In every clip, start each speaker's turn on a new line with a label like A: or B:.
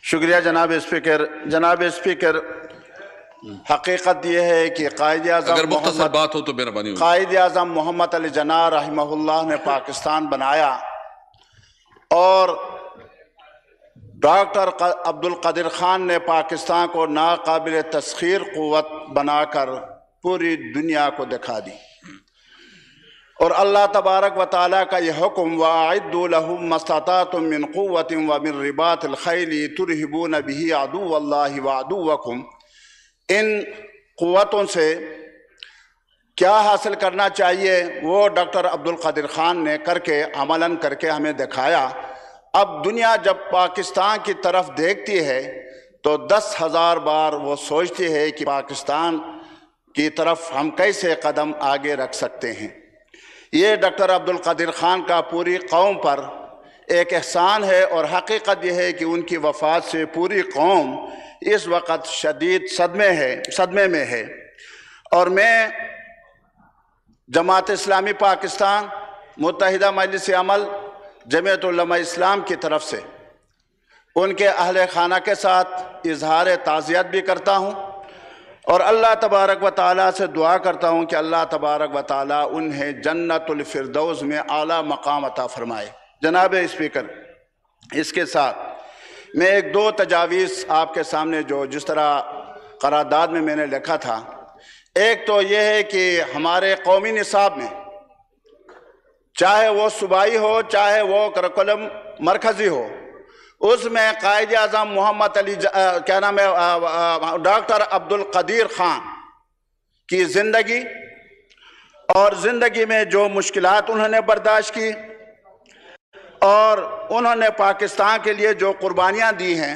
A: शुक्रिया जनाब स्पीकर। जनाब स्पीकर, हकीकत यह है कि कायद आज़म मोहम्मद अली जिन्ना रहमहुल्लाह ने पाकिस्तान बनाया और डॉक्टर अब्दुल कदीर खान ने पाकिस्तान को नाकाबिल तस्खीर क़ुव्वत बनाकर पूरी दुनिया को दिखा दी। और अल्लाह तबारक व तआला का यह हुक्म वअइद्दू लहुम मस्ततातुम मिन क़ुव्वतिन व मिन रिबातिल खैली तुरहिबून बिही अदुव्वल्लाहि व अदुव्वकुम, इन क़ुव्वतों से क्या हासिल करना चाहिए वो डॉक्टर अब्दुल कदीर खान ने करके अमलन करके हमें दिखाया। अब दुनिया जब पाकिस्तान की तरफ देखती है तो 10,000 बार वो सोचती है कि पाकिस्तान की तरफ हम कैसे कदम आगे रख सकते हैं। ये डॉक्टर अब्दुल कदीर खान का पूरी कौम पर एक एहसान है और हकीकत यह है कि उनकी वफ़ात से पूरी कौम इस वक्त शदीद सदमे में है। और मैं जमात इस्लामी पाकिस्तान, मुत्तहिदा मजलिस अमल, जमीयत उलमा इस्लाम की तरफ से उनके अहले खाना के साथ इजहार ताज़ियत भी करता हूँ और अल्लाह तबारक व तआला से दुआ करता हूँ कि अल्लाह तबारक व तआला उन्हें जन्नतुल फिरदौस में आला मकाम अता फरमाए। जनाब स्पीकर, इसके साथ मैं एक दो तजावीज़ आपके सामने जो जिस तरह करारदाद में मैंने लिखा था, एक तो यह है कि हमारे कौमी निसाब में चाहे वो सूबाई हो चाहे वो करिकुलम मरकज़ी हो, उसमें कायद आज़म मोहम्मद अली क्या नाम है डॉक्टर अब्दुल कदीर खान की ज़िंदगी और ज़िंदगी में जो मुश्किलात उन्होंने बर्दाश्त की और उन्होंने पाकिस्तान के लिए जो कुर्बानियाँ दी हैं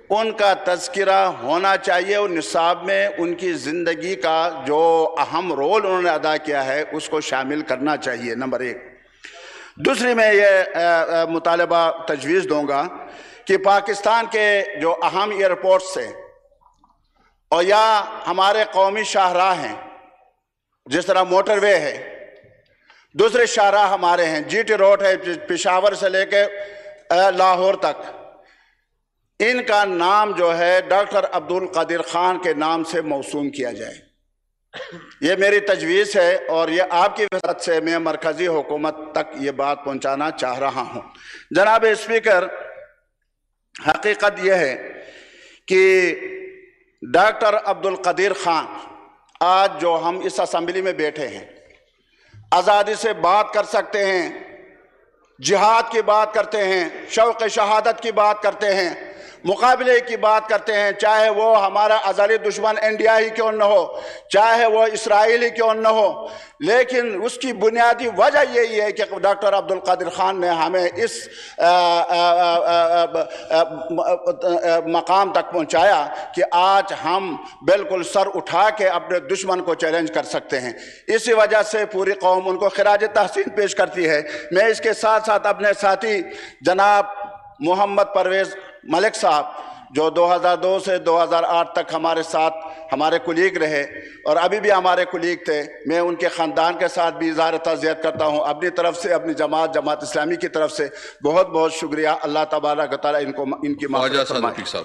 A: उनका तज़किरा होना चाहिए और निसाब में उनकी ज़िंदगी का जो अहम रोल उन्होंने अदा किया है उसको शामिल करना चाहिए, नंबर एक। दूसरी मैं ये मुतालबा तजवीज़ दूँगा कि पाकिस्तान के जो अहम एयरपोर्ट्स हैं और या हमारे कौमी शाहराह हैं, जिस तरह मोटरवे है, दूसरे शाहराह हमारे हैं, GT रोड है पेशावर से लेके लाहौर तक, इनका नाम जो है डॉक्टर अब्दुल कदीर खान के नाम से मौसूम किया जाए। ये मेरी तजवीज़ है और ये आपकी वजह से मैं मरकज़ी हुकूमत तक ये बात पहुंचाना चाह रहा हूं। जनाब स्पीकर, हकीकत यह है कि डॉक्टर अब्दुल कदीर खान आज जो हम इस असम्बली में बैठे हैं, आज़ादी से बात कर सकते हैं, जिहाद की बात करते हैं, शौक़ शहादत की बात करते हैं, मुकाबले की बात करते हैं, चाहे वो हमारा अज़ली दुश्मन इंडिया ही क्यों न हो, चाहे वो इसराइल ही क्यों न हो, लेकिन उसकी बुनियादी वजह यही है कि डॉक्टर अब्दुल कदीर खान ने हमें इस मकाम तक पहुंचाया कि आज हम बिल्कुल सर उठा के अपने दुश्मन को चैलेंज कर सकते हैं। इसी वजह से पूरी कौम उनको खिराज तहसीन पेश करती है। मैं इसके साथ साथ अपने साथी जनाब मोहम्मद परवेज़ मलिक साहब जो 2002 से 2008 तक हमारे साथ हमारे कुलीग रहे और अभी भी हमारे कुलीग थे, मैं उनके ख़ानदान के साथ भी इज़हार ताज़ियत करता हूँ। अपनी तरफ से, अपनी जमात इस्लामी की तरफ से बहुत बहुत शुक्रिया। अल्लाह तबारक व तआला इनको इनकी माफ़ फरमाए।